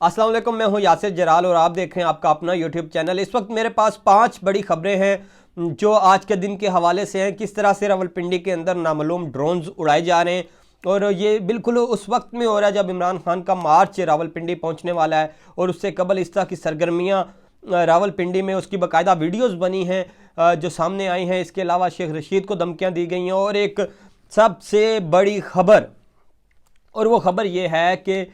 अस्सलाम वालेकुम, मैं हूं यासिर जराल और आप देख रहे हैं आपका अपना यूट्यूब चैनल। इस वक्त मेरे पास 5 बड़ी खबरें हैं जो आज के दिन के हवाले से हैं। किस तरह से रावलपिंडी के अंदर नामालूम ड्रोन्स उड़ाए जा रहे हैं और ये बिल्कुल उस वक्त में हो रहा है जब इमरान खान का मार्च रावलपिंडी पहुंचने वाला है और उससे कबल इस तरह की सरगर्मियाँ रावलपिंडी में उसकी बाकायदा वीडियोज़ बनी हैं जो सामने आई हैं। इसके अलावा शेख रशीद को धमकियाँ दी गई हैं और एक सबसे बड़ी खबर, और वो खबर ये है कि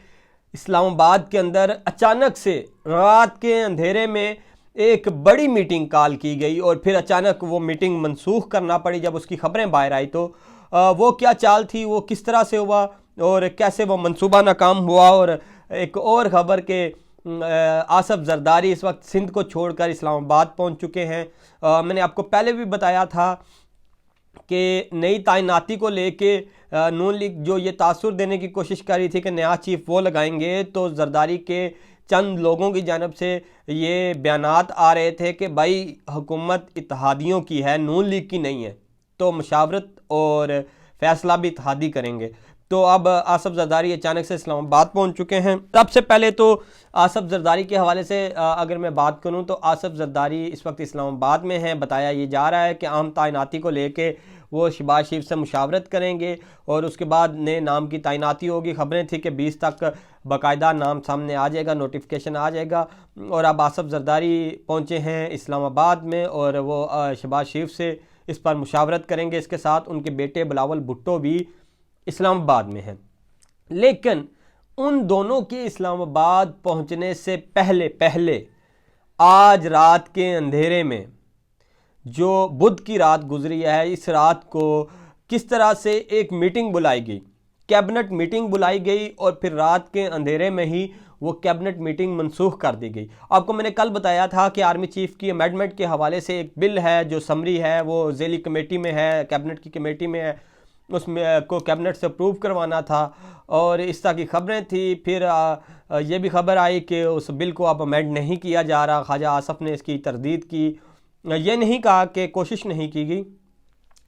इस्लामाबाद के अंदर अचानक से रात के अंधेरे में एक बड़ी मीटिंग कॉल की गई और फिर अचानक वो मीटिंग मनसूख करना पड़ी। जब उसकी खबरें बाहर आई तो वो क्या चाल थी, वो किस तरह से हुआ और कैसे वो मंसूबा नाकाम हुआ। और एक और खबर के आसफ जरदारी इस वक्त सिंध को छोड़कर इस्लामाबाद पहुंच चुके हैं। मैंने आपको पहले भी बताया था कि नई तैनाती को लेके नून लीग जो ये तासुर देने की कोशिश कर रही थी कि नया चीफ वो लगाएंगे, तो जरदारी के चंद लोगों की जानब से ये बयानात आ रहे थे कि भाई हुकूमत इत्तेहादियों की है, नून लीग की नहीं है, तो मशावरत और फैसला भी इत्तेहादी करेंगे। तो अब आसफ जरदारी अचानक से इस्लामाबाद पहुंच चुके हैं। सबसे पहले तो आसफ जरदारी के हवाले से अगर मैं बात करूं तो आसफ जरदारी इस वक्त इस्लामाबाद में हैं। बताया ये जा रहा है कि आम तैनाती को लेके वो शहबाज शरीफ से मुशावरत करेंगे और उसके बाद नए नाम की तैनाती होगी। खबरें थी कि 20 तक बाकायदा नाम सामने आ जाएगा, नोटिफिकेशन आ जाएगा। और अब आसफ जरदारी पहुँचे हैं इस्लामाबाद में और वो शहबाज शरीफ से इस पर मुशावरत करेंगे। इसके साथ उनके बेटे बिलावल भुट्टो भी इस्लामाबाद में हैं। लेकिन उन दोनों के इस्लामाबाद पहुंचने से पहले आज रात के अंधेरे में जो बुध की रात गुजरी है, इस रात को किस तरह से एक मीटिंग बुलाई गई, कैबिनेट मीटिंग बुलाई गई और फिर रात के अंधेरे में ही वो कैबिनेट मीटिंग मनसूख कर दी गई। आपको मैंने कल बताया था कि आर्मी चीफ की अमेंडमेंट के हवाले से एक बिल है जो समरी है, वो ज़ेली कमेटी में है, कैबिनेट की कमेटी में है, उसमें को कैबिनेट से अप्रूव करवाना था और इस तरह की खबरें थी। फिर ये भी खबर आई कि उस बिल को अब अमेंड नहीं किया जा रहा। ख्वाजा आसफ ने इसकी तरदीद की, ये नहीं कहा कि कोशिश नहीं की गई,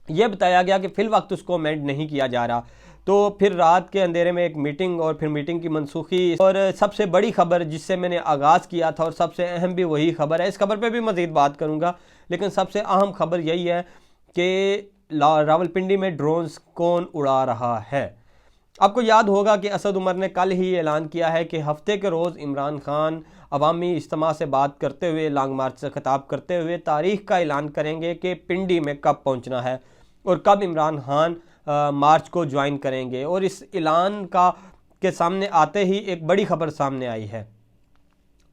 ये बताया गया कि फ़िल वक्त उसको अमेंड नहीं किया जा रहा। तो फिर रात के अंधेरे में एक मीटिंग और फिर मीटिंग की मनसूखी। और सबसे बड़ी खबर जिससे मैंने आगाज़ किया था और सबसे अहम भी वही खबर है, इस खबर पे भी मज़ीद बात करूँगा, लेकिन सबसे अहम खबर यही है कि रावलपिंडी में ड्रोन्स कौन उड़ा रहा है। आपको याद होगा कि असद उमर ने कल ही ऐलान किया है कि हफ्ते के रोज़ इमरान खान अवामी इज्तिमा से बात करते हुए, लॉन्ग मार्च से खिताब करते हुए तारीख का ऐलान करेंगे कि पिंडी में कब पहुंचना है और कब इमरान खान मार्च को ज्वाइन करेंगे। और इस ऐलान का के सामने आते ही एक बड़ी खबर सामने आई है।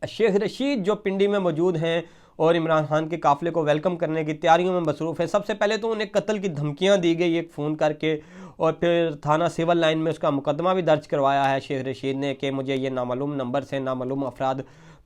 शेख रशीद जो पिंडी में मौजूद हैं और इमरान खान के काफ़िले को वेलकम करने की तैयारियों में मसरूफ़ है। सबसे पहले तो उन्हें कत्ल की धमकियां दी गई एक फ़ोन करके और फिर थाना सिविल लाइन में उसका मुकदमा भी दर्ज करवाया है शेख रशीद ने कि मुझे ये नामालूम नंबर से नामालूम अफराद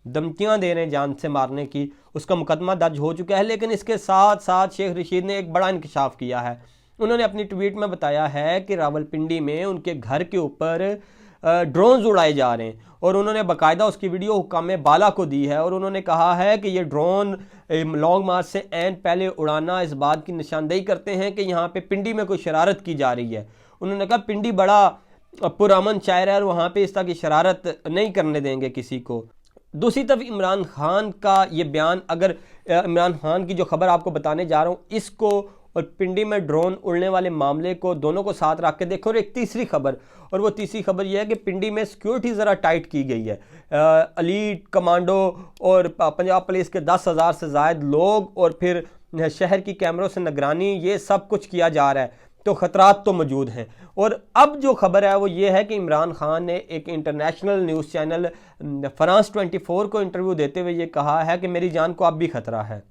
धमकियां दे रहे हैं जान से मारने की। उसका मुकदमा दर्ज हो चुका है। लेकिन इसके साथ साथ शेख रशीद ने एक बड़ा इंकशाफ किया है। उन्होंने अपनी ट्वीट में बताया है कि रावलपिंडी में उनके घर के ऊपर ड्रोन्स उड़ाए जा रहे हैं और उन्होंने बाकायदा उसकी वीडियो हुक्काम बाला को दी है। और उन्होंने कहा है कि ये ड्रोन लॉन्ग मार्च से एंड पहले उड़ाना इस बात की निशानदेही करते हैं कि यहाँ पे पिंडी में कोई शरारत की जा रही है। उन्होंने कहा पिंडी बड़ा पुरअमन शहर है और वहाँ पे इस तरह की शरारत नहीं करने देंगे किसी को। दूसरी तरफ इमरान खान का ये बयान, अगर इमरान खान की जो खबर आपको बताने जा रहा हूँ इसको और पिंडी में ड्रोन उड़ने वाले मामले को दोनों को साथ रख के देखो। और एक तीसरी खबर, और वो तीसरी खबर यह है कि पिंडी में सिक्योरिटी ज़रा टाइट की गई है। एलीट कमांडो और पंजाब पुलिस के 10,000 से ज़ायद लोग और फिर शहर की कैमरों से निगरानी, ये सब कुछ किया जा रहा है। तो ख़तरात तो मौजूद हैं। और अब जो खबर है वो ये है कि इमरान खान ने एक इंटरनेशनल न्यूज़ चैनल फ्रांस 24 को इंटरव्यू देते हुए ये कहा है कि मेरी जान को अब भी ख़तरा है।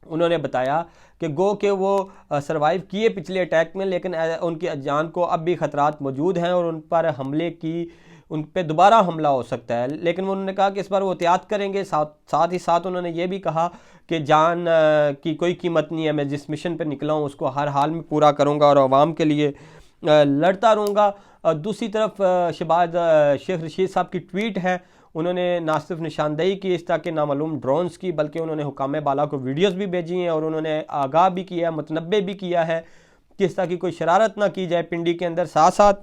उन्होंने बताया कि गो के वो सरवाइव किए पिछले अटैक में, लेकिन उनकी जान को अब भी ख़तरात मौजूद हैं और उन पर हमले की, उन पर दोबारा हमला हो सकता है। लेकिन उन्होंने कहा कि इस बार वो एहतियात करेंगे। साथ ही साथ उन्होंने ये भी कहा कि जान की कोई कीमत नहीं है, मैं जिस मिशन पर निकला हूँ उसको हर हाल में पूरा करूँगा और आवाम के लिए लड़ता रहूँगा। दूसरी तरफ शेख रशीद साहब की ट्वीट है, उन्होंने ना सिर्फ निशानदेही की इस तरह के नामालूम ड्रोन्स की, बल्कि उन्होंने हुकाम बाला को वीडियोस भी भेजी हैं और उन्होंने आगाह भी किया है, मुतनब्बे भी किया है कि इस तरह की कोई शरारत ना की जाए पिंडी के अंदर। साथ साथ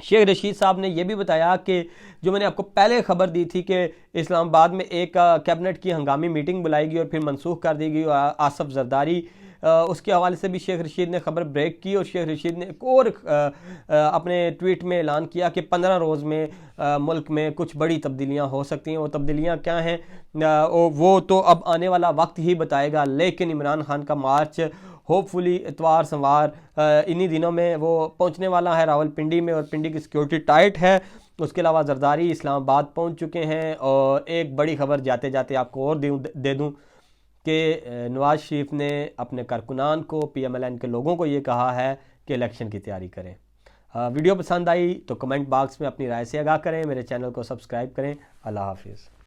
शेख रशीद साहब ने यह भी बताया कि जो मैंने आपको पहले खबर दी थी कि इस्लामाबाद में एक कैबिनेट की हंगामी मीटिंग बुलाई गई और फिर मनसूख कर दी गई आसफ जरदारी, उसके हवाले से भी शेख रशीद ने खबर ब्रेक की। और शेख रशीद ने एक और अपने ट्वीट में ऐलान किया कि 15 रोज़ में मुल्क में कुछ बड़ी तब्दीलियां हो सकती हैं। वो तब्दीलियां क्या हैं वो तो अब आने वाला वक्त ही बताएगा, लेकिन इमरान खान का मार्च होपफुली इतवार संवार इन्हीं दिनों में वो पहुंचने वाला है रावलपिंडी में, और पिंडी की सिक्योरिटी टाइट है। उसके अलावा जरदारी इस्लामाबाद पहुंच चुके हैं। और एक बड़ी खबर जाते जाते आपको और दे दूं कि नवाज शरीफ ने अपने कारकुनान को, PMLN के लोगों को ये कहा है कि इलेक्शन की तैयारी करें। वीडियो पसंद आई तो कमेंट बॉक्स में अपनी राय से आगाह करें, मेरे चैनल को सब्सक्राइब करें। अल्लाह हाफिज़।